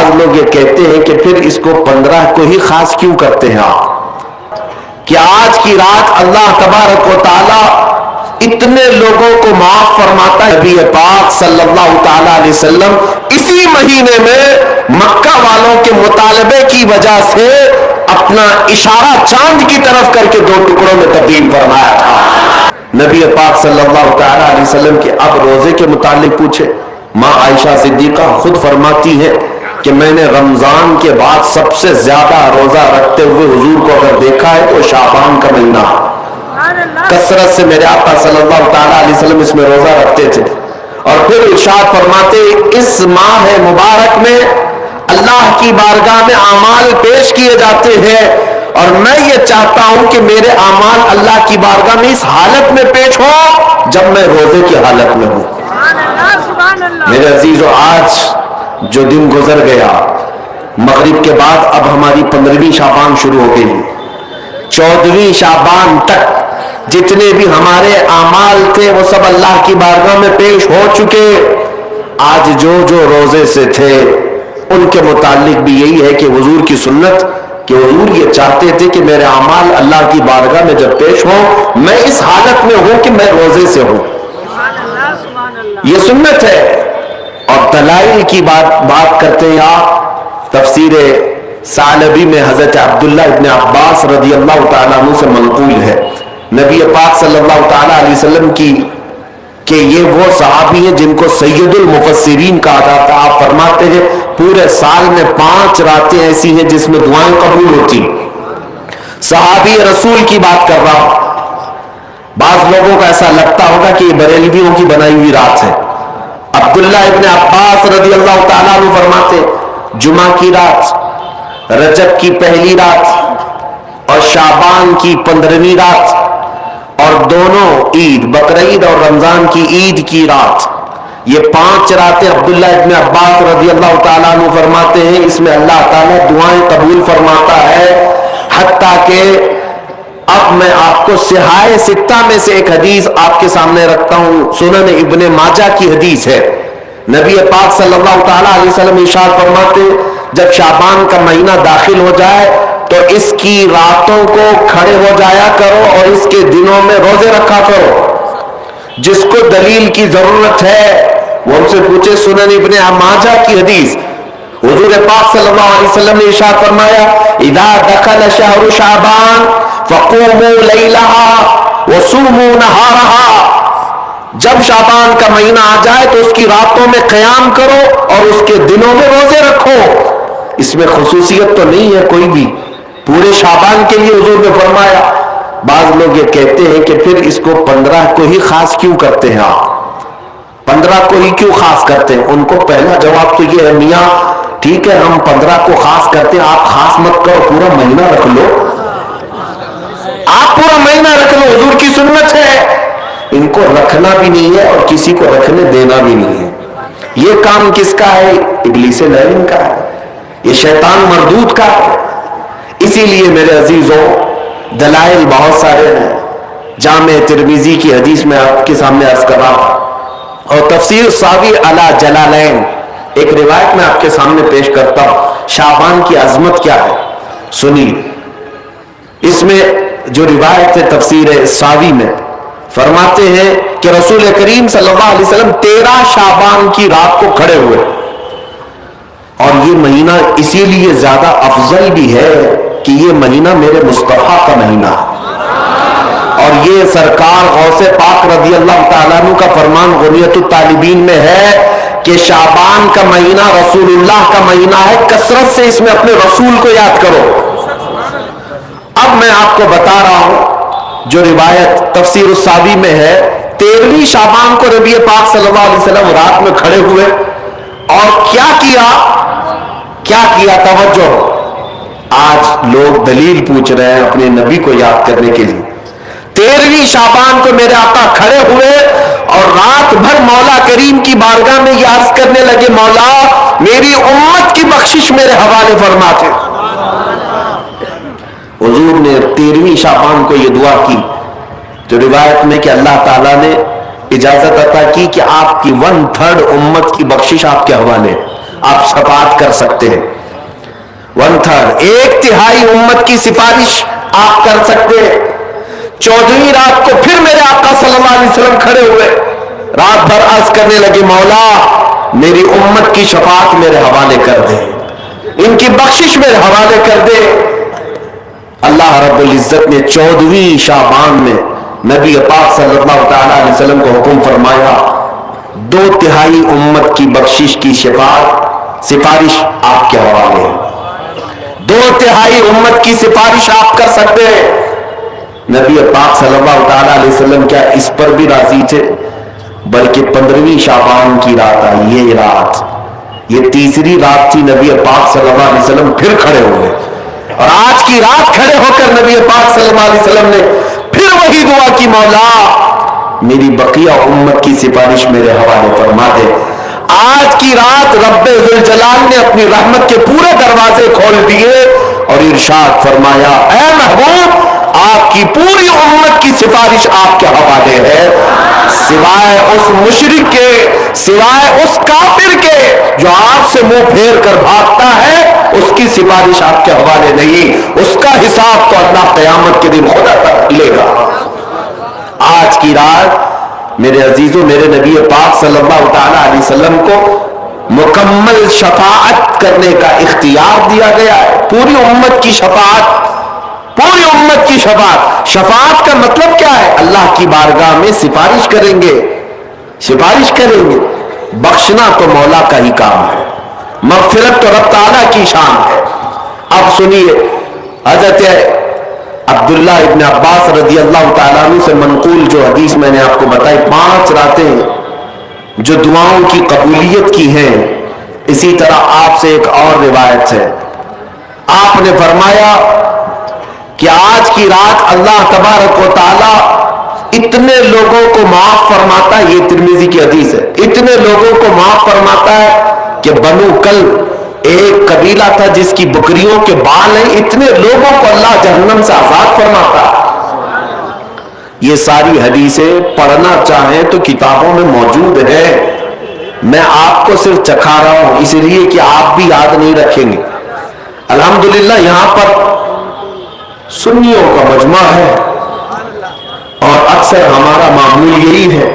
بعض لوگ یہ کہتے ہیں کہ پھر اس کو 15 کو ہی خاص کیوں کرتے ہیں آپ، کہ آج کی رات اللہ تبارک و تعالی اتنے لوگوں کو معاف فرماتا ہے۔ نبی پاک صلی اللہ تعالی علیہ وسلم اسی مہینے میں مکہ والوں کے مطالبے کی وجہ سے اپنا اشارہ چاند کی طرف کر کے 2 ٹکڑوں میں تبدیل فرمایا تھا۔ نبی پاک صلی اللہ تعالی علیہ وسلم کے اب روزے کے متعلق پوچھے، ماں عائشہ صدیقہ خود فرماتی ہے کہ میں نے رمضان کے بعد سب سے زیادہ روزہ رکھتے ہوئے حضور کو اگر دیکھا ہے تو شعبان کا مہینہ، کثرت سے میرے آقا صلی اللہ تعالی علیہ وسلم اس میں روزہ رکھتے تھے۔ اور پھر ارشاد فرماتے اس ماہ مبارک میں اللہ کی بارگاہ میں اعمال پیش کیے جاتے ہیں، اور میں یہ چاہتا ہوں کہ میرے اعمال اللہ کی بارگاہ میں اس حالت میں پیش ہو جب میں روزے کی حالت میں ہوں۔ میرے عزیزو، آج جو دن گزر گیا، مغرب کے بعد اب ہماری 15ویں شعبان شروع ہو گئی، 14ویں شعبان تک جتنے بھی ہمارے اعمال تھے وہ سب اللہ کی بارگاہ میں پیش ہو چکے۔ آج جو روزے سے تھے ان کے متعلق بھی یہی ہے کہ حضور کی سنت، کہ حضور یہ چاہتے تھے کہ میرے اعمال اللہ کی بارگاہ میں جب پیش ہوں میں اس حالت میں ہوں کہ میں روزے سے ہوں، یہ سنت ہے۔ اور دلائل کی بات کرتے ہیں آپ، تفسیر ثعلبی میں حضرت عبداللہ ابن عباس رضی اللہ تعالیٰ عنہ سے منقول ہے نبی پاک صلی اللہ تعالیٰ علیہ وسلم کی کہ یہ وہ صحابی ہیں جن کو سید المفسرین کہا جاتا۔ آپ فرماتے ہیں پورے سال میں 5 راتیں ایسی ہیں جس میں دعائیں قبول ہوتی۔ صحابی رسول کی بات کر رہا ہوں، بعض لوگوں کو ایسا لگتا ہوگا کہ یہ بریلویوں کی بنائی ہوئی رات ہے۔ عبداللہ ابن عباس رضی اللہ تعالیٰ عنہ فرماتے جمعہ کی رات، رجب کی پہلی رات اور شعبان کی 15ویں رات، اور دونوں عید، بقرعید اور رمضان کی عید کی رات، یہ 5 راتیں عبداللہ ابن عباس رضی اللہ تعالیٰ عنہ فرماتے ہیں اس میں اللہ تعالیٰ دعائیں قبول فرماتا ہے۔ حتیٰ کہ اب میں آپ کو صحاح 6 میں سے ایک حدیث آپ کے سامنے رکھتا ہوں، سنن ابن ماجہ کی حدیث ہے۔ نبی پاک صلی اللہ تعالیٰ علیہ وسلم ارشاد فرماتے جب شعبان کا مہینہ داخل ہو جائے تو اس کی راتوں کو کھڑے ہو جایا کرو اور اس کے دنوں میں روزے رکھا کرو۔ جس کو دلیل کی ضرورت ہے وہ ہم سے پوچھے۔ سنن ابن ماجہ کی حدیث، حضور پاک صلی اللہ علیہ وسلم نے ارشاد فرمایا اذا دخل شہر شعبان فقوموا لیلہا وصوموا نہارہا، جب شعبان کا مہینہ آ جائے تو اس کی راتوں میں قیام کرو اور اس کے دنوں میں روزے رکھو۔ اس میں خصوصیت تو نہیں ہے کوئی بھی، پورے شعبان کے لیے حضور نے فرمایا۔ بعض لوگ یہ کہتے ہیں کہ پھر اس کو 15 کو ہی خاص کیوں کرتے ہیں آپ، 15 کو ہی کیوں خاص کرتے ہیں؟ ان کو پہلا جواب تو یہ ہے میاں ٹھیک ہے ہم 15 کو خاص کرتے ہیں، آپ خاص مت کرو، پورا مہینہ رکھ لو، آپ پورا مہینہ رکھ لو، حضور کی سنت ہے۔ ان کو رکھنا بھی نہیں ہے اور کسی کو رکھنے دینا بھی نہیں ہے۔ یہ کام کس کا ہے؟ ابلیس لعین کا ہے، یہ شیطان مردود کا ہے۔ اسی لیے میرے عزیزوں دلائل بہت سارے ہیں۔ جامع ترمذی کی حدیث میں آپ کے سامنے عرض کر رہا ہوں، اور تفسیر ساوی علی جلالین ایک روایت میں آپ کے سامنے پیش کرتا ہوں۔ شعبان کی عظمت کیا ہے سنیے، اس میں جو روایت ہے تفسیر ساوی میں فرماتے ہیں کہ رسول کریم صلی اللہ علیہ وسلم 13 شعبان کی رات کو کھڑے ہوئے، اور یہ مہینہ اسی لیے زیادہ افضل بھی ہے کہ یہ مہینہ میرے مصطفیٰ کا مہینہ ہے، اور یہ سرکار غوث پاک رضی اللہ تعالیٰ عنہ کا فرمان غنیت الطالبین میں ہے کہ شعبان کا مہینہ رسول اللہ کا مہینہ ہے، کثرت سے اس میں اپنے رسول کو یاد کرو۔ اب میں آپ کو بتا رہا ہوں جو روایت تفسیر الساوی میں ہے، 13ویں شعبان کو نبی پاک صلی اللہ علیہ وسلم رات میں کھڑے ہوئے اور کیا کیا توجہ، آج لوگ دلیل پوچھ رہے ہیں اپنے نبی کو یاد کرنے کے لیے۔ 13ویں شعبان کو میرے آقا کھڑے ہوئے اور رات بھر مولا کریم کی بارگاہ میں یہ عرض کرنے لگے مولا میری امت کی بخشش میرے حوالے فرما دے۔ حضور نے 13ویں شعبان کو یہ دعا کی، جو روایت میں کہ اللہ تعالیٰ نے اجازت عطا کی کہ آپ کی 1/3 امت کی بخشش آپ کے حوالے۔ آپ شفاعت کر سکتے ہیں. 1/3 1/3 امت کی سفارش آپ کر سکتے ہیں. 14ویں رات کو پھر میرے آقا صلی اللہ علیہ وسلم کھڑے ہوئے, رات بھر عرض کرنے لگے, مولا میری امت کی شفاعت میرے حوالے کر دے, ان کی بخشش میرے حوالے کر دے. اللہ رب العزت نے 14ویں شعبان میں نبی پاک صلی اللہ تعالی علیہ وسلم کو حکم فرمایا, 2/3 امت کی بخشش کی سفارش آپ کے حوالے ہے. 2/3 امت کی سفارش آپ کر سکتے ہیں. نبی پاک صلی اللہ تعالی علیہ وسلم کیا اس پر بھی راضی تھے, بلکہ 15ویں شعبان کی رات آئی, یہ تیسری رات تھی. نبی پاک صلی اللہ علیہ وسلم پھر کھڑے ہوئے, اور آج کی رات کھڑے ہو کر نبی پاک صلی اللہ علیہ وسلم نے پھر وہی دعا کی, مولا میری بقیہ امت کی سفارش میرے حوالے فرما دے. آج کی رات رب ذوالجلال نے اپنی رحمت کے پورے دروازے کھول دیے اور ارشاد فرمایا, اے محبوب آپ کی پوری امت کی سفارش آپ کے حوالے ہے, سوائے اس مشرک کے, سوائے اس کافر کے جو آپ سے منہ پھیر کر بھاگتا ہے, اس کی سفارش آپ کے حوالے نہیں. اس کا حساب تو اللہ قیامت کے دن خدا تک لے گا. آج کی رات میرے عزیزوں, میرے نبی پاک صلی اللہ تعالی علیہ وسلم کو مکمل شفاعت کرنے کا اختیار دیا گیا ہے. پوری امت کی شفاعت, پوری امت کی شفاعت. شفاعت کا مطلب کیا ہے؟ اللہ کی بارگاہ میں سفارش کریں گے, سفارش کریں گے. بخشنا تو مولا کا ہی کام ہے, مغفرت تو رب تعالیٰ کی شان ہے. اب سنیے, حضرت عبداللہ ابن عباس رضی اللہ تعالیٰ عنہ سے منقول جو حدیث میں نے آپ کو بتائی, 5 راتیں جو دعاؤں کی قبولیت کی ہیں, اسی طرح آپ سے ایک اور روایت ہے. آپ نے فرمایا کہ آج کی رات اللہ تبارک و تعالی اتنے لوگوں کو معاف فرماتا ہے, یہ ترمذی کی حدیث ہے, اتنے لوگوں کو معاف فرماتا ہے کہ بنو کلب ایک قبیلہ تھا جس کی بکریوں کے بال ہیں, اتنے لوگوں کو اللہ جہنم سے آزاد فرماتا ہے. یہ ساری حدیثیں پڑھنا چاہیں تو کتابوں میں موجود ہے, میں آپ کو صرف چکھا رہا ہوں اس لیے کہ آپ بھی یاد نہیں رکھیں گے. الحمدللہ یہاں پر سنیوں کا مجمع ہے اور اکثر ہمارا معمول یہی ہے,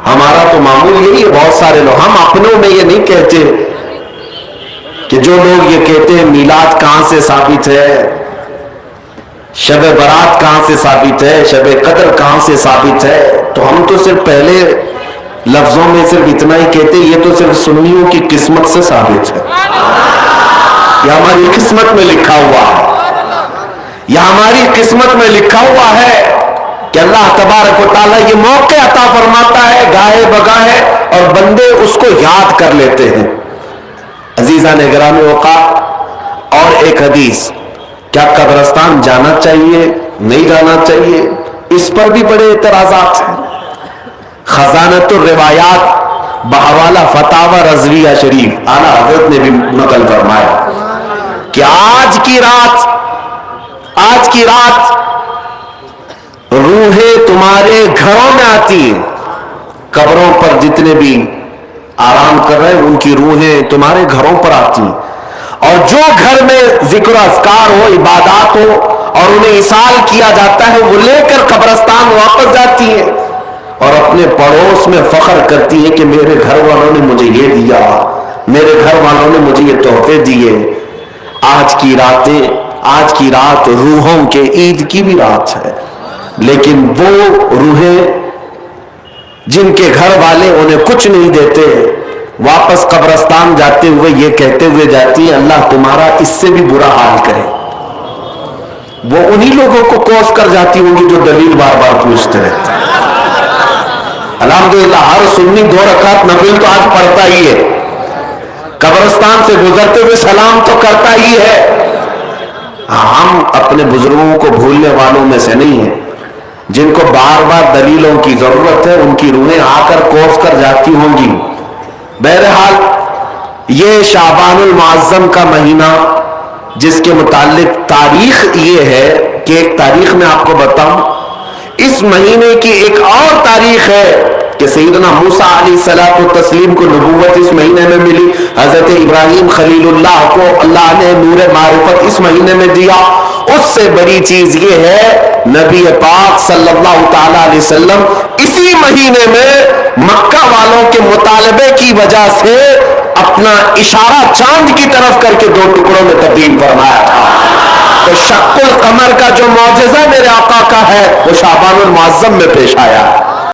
ہمارا تو معمول یہی ہے. بہت سارے لوگ, ہم اپنوں میں یہ نہیں کہتے کہ جو لوگ یہ کہتے ہیں میلاد کہاں سے ثابت ہے, شب برات کہاں سے ثابت ہے, شب قدر کہاں سے ثابت ہے, تو ہم تو صرف پہلے لفظوں میں صرف اتنا ہی کہتے ہیں, یہ تو صرف سنیوں کی قسمت سے ثابت ہے, یہ ہماری قسمت میں لکھا ہوا ہے, یہ ہماری قسمت میں لکھا ہوا ہے کہ اللہ تبارک و تعالیٰ یہ موقع عطا فرماتا ہے گاہے بگاہے اور بندے اس کو یاد کر لیتے ہیں. عزیزان گرامی اوقات, اور ایک حدیث, کیا قبرستان جانا چاہیے نہیں جانا چاہیے, اس پر بھی بڑے اعتراضات ہیں. خزانۃ الروایات بحوالہ فتاوی رضویہ شریف اعلیٰ حضرت نے بھی نقل فرمایا کہ آج کی رات روحیں تمہارے گھروں میں آتی ہیں, قبروں پر جتنے بھی آرام کر رہے ہیں ان کی روحیں تمہارے گھروں پر آتی ہیں, اور جو گھر میں ذکر و اذکار ہو, عبادات ہو اور انہیں اصال کیا جاتا ہے, وہ لے کر قبرستان واپس جاتی ہیں اور اپنے پڑوس میں فخر کرتی ہیں کہ میرے گھر والوں نے مجھے یہ دیا, میرے گھر والوں نے مجھے یہ تحفے دیے. آج کی رات روحوں کے عید کی بھی رات ہے, لیکن وہ روحیں جن کے گھر والے انہیں کچھ نہیں دیتے, واپس قبرستان جاتے ہوئے یہ کہتے ہوئے جاتی ہیں اللہ تمہارا اس سے بھی برا حال کرے. وہ انہی لوگوں کو کوس کر جاتی ہوں گی جو دلیل بار بار پوچھتے رہتے ہیں. الحمدللہ ہر سنی 2 رکعت نفل تو آج پڑھتا ہی ہے, قبرستان سے گزرتے ہوئے سلام تو کرتا ہی ہے. ہم اپنے بزرگوں کو بھولنے والوں میں سے نہیں ہیں, جن کو بار بار دلیلوں کی ضرورت ہے, ان کی روحیں آ کر کوس کر جاتی ہوں گی. بہرحال یہ شعبان المعظم کا مہینہ, جس کے متعلق تاریخ یہ ہے کہ ایک تاریخ میں آپ کو بتاؤں, اس مہینے کی ایک اور تاریخ ہے کہ کہ سیدنا موسیٰ علیہ الصلوۃ والتسلیم کو نبوت اس مہینے میں ملی، حضرت ابراہیم خلیل اللہ کو اللہ نے نور معرفت اس مہینے میں دیا۔ اس سے بڑی چیز یہ ہے نبی پاک صلی اللہ تعالی علیہ وسلم اسی مہینے میں مکہ والوں کے مطالبے کی وجہ سے اپنا اشارہ چاند کی طرف کر کے 2 ٹکڑوں میں تبدیل فرمایا تھا۔ تو شق القمر کا جو معجزہ میرے آقا کا ہے وہ شعبان المعظم میں پیش آیا۔